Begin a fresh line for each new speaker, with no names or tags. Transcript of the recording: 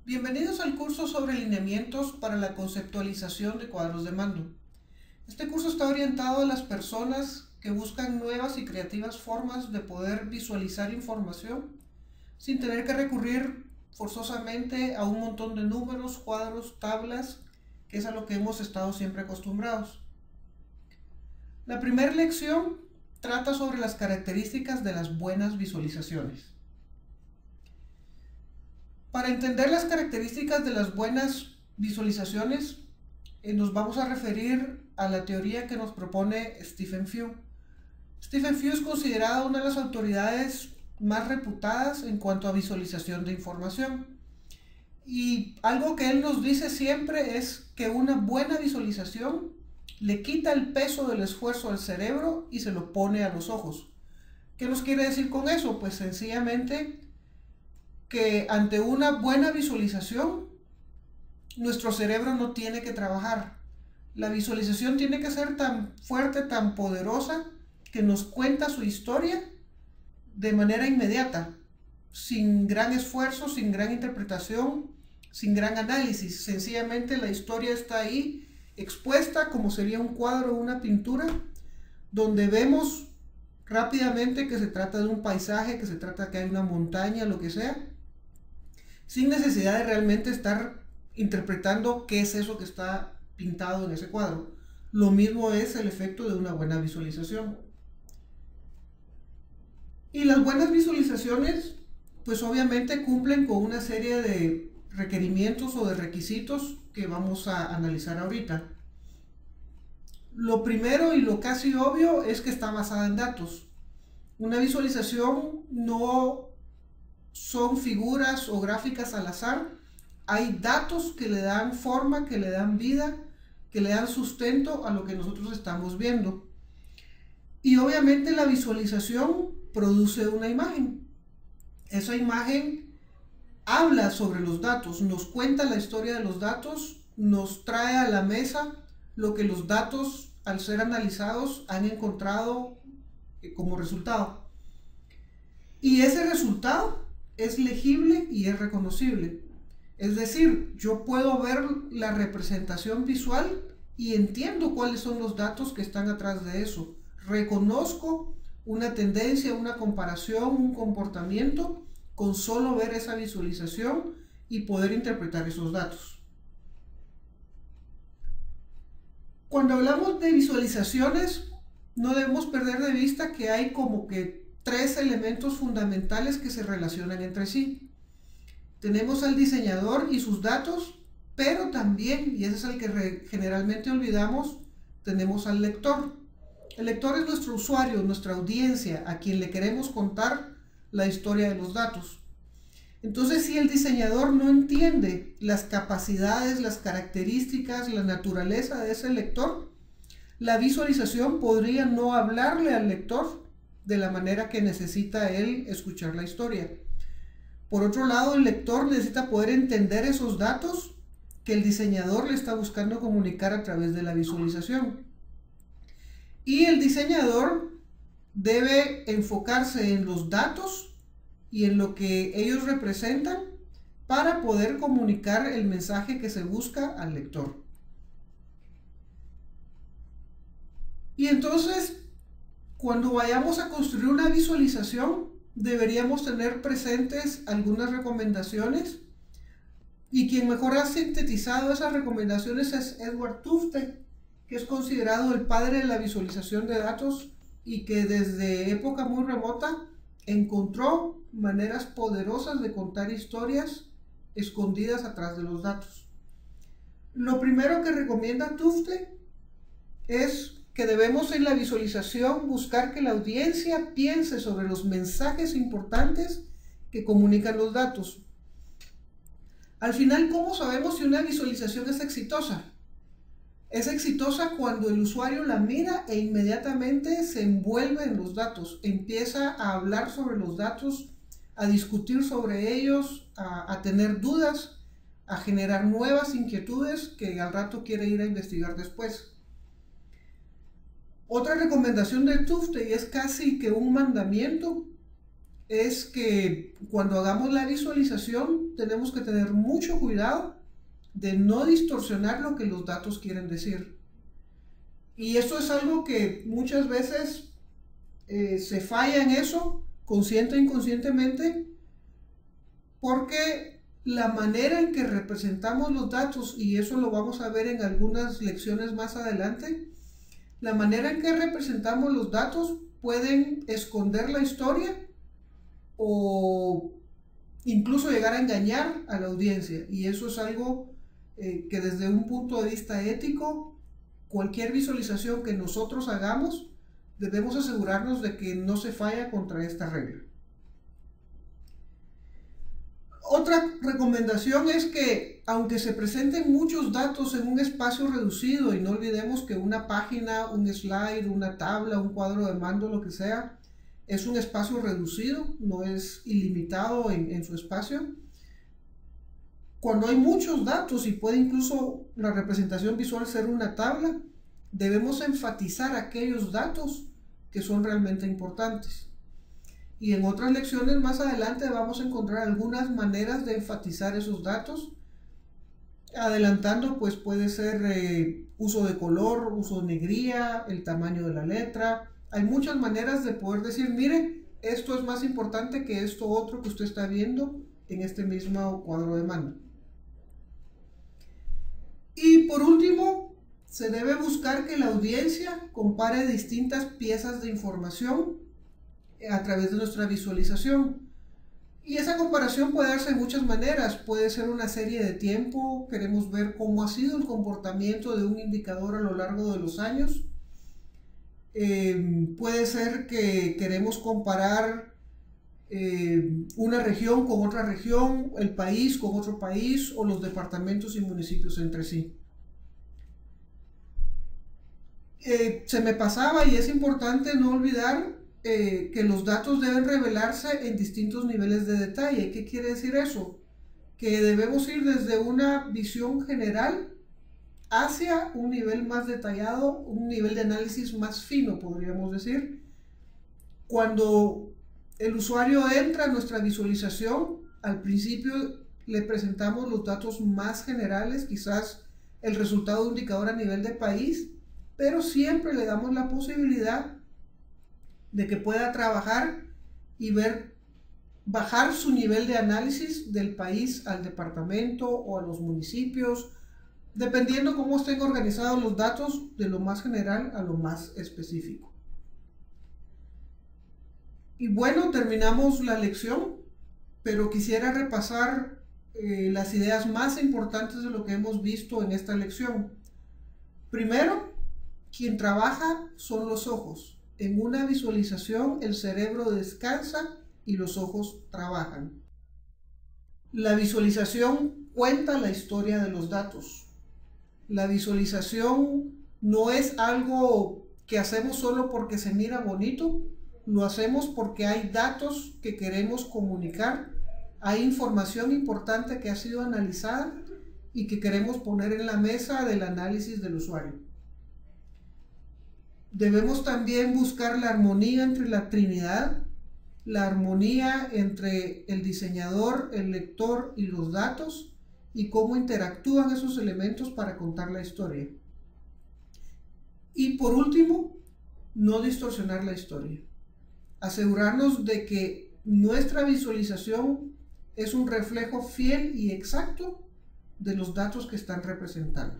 Bienvenidos al curso sobre lineamientos para la conceptualización de cuadros de mando. Este curso está orientado a las personas que buscan nuevas y creativas formas de poder visualizar información sin tener que recurrir forzosamente a un montón de números, cuadros, tablas, que es a lo que hemos estado siempre acostumbrados. La primera lección trata sobre las características de las buenas visualizaciones. Para entender las características de las buenas visualizaciones, nos vamos a referir a la teoría que nos propone Stephen Few. Stephen Few es considerado una de las autoridades más reputadas en cuanto a visualización de información. Y algo que él nos dice siempre es que una buena visualización le quita el peso del esfuerzo al cerebro y se lo pone a los ojos. ¿Qué nos quiere decir con eso? Pues sencillamente que ante una buena visualización, nuestro cerebro no tiene que trabajar. La visualización tiene que ser tan fuerte, tan poderosa, que nos cuenta su historia de manera inmediata, sin gran esfuerzo, sin gran interpretación, sin gran análisis. Sencillamente la historia está ahí, expuesta como sería un cuadro o una pintura, donde vemos rápidamente que se trata de un paisaje, que se trata que hay una montaña, lo que sea, sin necesidad de realmente estar interpretando qué es eso que está pintado en ese cuadro. Lo mismo es el efecto de una buena visualización. Y las buenas visualizaciones, pues obviamente cumplen con una serie de requerimientos o de requisitos que vamos a analizar ahorita. Lo primero y lo casi obvio es que está basada en datos. Una visualización no son figuras o gráficas al azar. Hay datos que le dan forma, que le dan vida, que le dan sustento a lo que nosotros estamos viendo. Y obviamente la visualización produce una imagen. Esa imagen habla sobre los datos, nos cuenta la historia de los datos, nos trae a la mesa lo que los datos, al ser analizados, han encontrado como resultado. Y ese resultado es legible y es reconocible. Es decir, yo puedo ver la representación visual y entiendo cuáles son los datos que están atrás de eso. Reconozco una tendencia, una comparación, un comportamiento con solo ver esa visualización y poder interpretar esos datos. Cuando hablamos de visualizaciones, no debemos perder de vista que hay como que tres elementos fundamentales que se relacionan entre sí. Tenemos al diseñador y sus datos, pero también, y ese es el que generalmente olvidamos, tenemos al lector. El lector es nuestro usuario, nuestra audiencia, a quien le queremos contar la historia de los datos. Entonces, si el diseñador no entiende las capacidades, las características, la naturaleza de ese lector, la visualización podría no hablarle al lector de la manera que necesita él escuchar la historia. Por otro lado, el lector necesita poder entender esos datos que el diseñador le está buscando comunicar a través de la visualización. Y el diseñador debe enfocarse en los datos y en lo que ellos representan para poder comunicar el mensaje que se busca al lector. Y entonces, cuando vayamos a construir una visualización, deberíamos tener presentes algunas recomendaciones, y quien mejor ha sintetizado esas recomendaciones es Edward Tufte, que es considerado el padre de la visualización de datos y que desde época muy remota encontró maneras poderosas de contar historias escondidas atrás de los datos. Lo primero que recomienda Tufte es que debemos en la visualización buscar que la audiencia piense sobre los mensajes importantes que comunican los datos. Al final, ¿cómo sabemos si una visualización es exitosa? Es exitosa cuando el usuario la mira e inmediatamente se envuelve en los datos, empieza a hablar sobre los datos, a discutir sobre ellos, a tener dudas, a generar nuevas inquietudes que al rato quiere ir a investigar después. Otra recomendación de Tufte, y es casi que un mandamiento, es que cuando hagamos la visualización tenemos que tener mucho cuidado de no distorsionar lo que los datos quieren decir. Y esto es algo que muchas veces se falla en eso, consciente e inconscientemente, porque la manera en que representamos los datos, y eso lo vamos a ver en algunas lecciones más adelante, la manera en que representamos los datos pueden esconder la historia o incluso llegar a engañar a la audiencia. Y eso es algo que desde un punto de vista ético, cualquier visualización que nosotros hagamos, debemos asegurarnos de que no se falla contra esta regla. Otra recomendación es que, aunque se presenten muchos datos en un espacio reducido, y no olvidemos que una página, un slide, una tabla, un cuadro de mando, lo que sea, es un espacio reducido, no es ilimitado en su espacio. Cuando hay muchos datos, y puede incluso la representación visual ser una tabla, debemos enfatizar aquellos datos que son realmente importantes. Y en otras lecciones más adelante vamos a encontrar algunas maneras de enfatizar esos datos. Adelantando, pues puede ser uso de color, uso de negría, el tamaño de la letra. Hay muchas maneras de poder decir, mire, esto es más importante que esto otro que usted está viendo en este mismo cuadro de mando. Y por último, se debe buscar que la audiencia compare distintas piezas de información a través de nuestra visualización. Y esa comparación puede darse de muchas maneras. Puede ser una serie de tiempo, queremos ver cómo ha sido el comportamiento de un indicador a lo largo de los años. Puede ser que queremos comparar una región con otra región, el país con otro país o los departamentos y municipios entre sí. Se me pasaba, y es importante no olvidar que los datos deben revelarse en distintos niveles de detalle. ¿Qué quiere decir eso? Que debemos ir desde una visión general hacia un nivel más detallado, un nivel de análisis más fino, podríamos decir. Cuando el usuario entra a nuestra visualización, al principio le presentamos los datos más generales, quizás el resultado de un indicador a nivel de país, pero siempre le damos la posibilidad de que pueda trabajar y bajar su nivel de análisis del país al departamento o a los municipios, dependiendo cómo estén organizados los datos, de lo más general a lo más específico. Y bueno, terminamos la lección, pero quisiera repasar las ideas más importantes de lo que hemos visto en esta lección. Primero, quien trabaja son los ojos. En una visualización el cerebro descansa y los ojos trabajan. La visualización cuenta la historia de los datos. La visualización no es algo que hacemos solo porque se mira bonito, lo hacemos porque hay datos que queremos comunicar, hay información importante que ha sido analizada y que queremos poner en la mesa del análisis del usuario. Debemos también buscar la armonía entre la Trinidad, la armonía entre el diseñador, el lector y los datos, y cómo interactúan esos elementos para contar la historia. Y por último, no distorsionar la historia. Asegurarnos de que nuestra visualización es un reflejo fiel y exacto de los datos que están representando.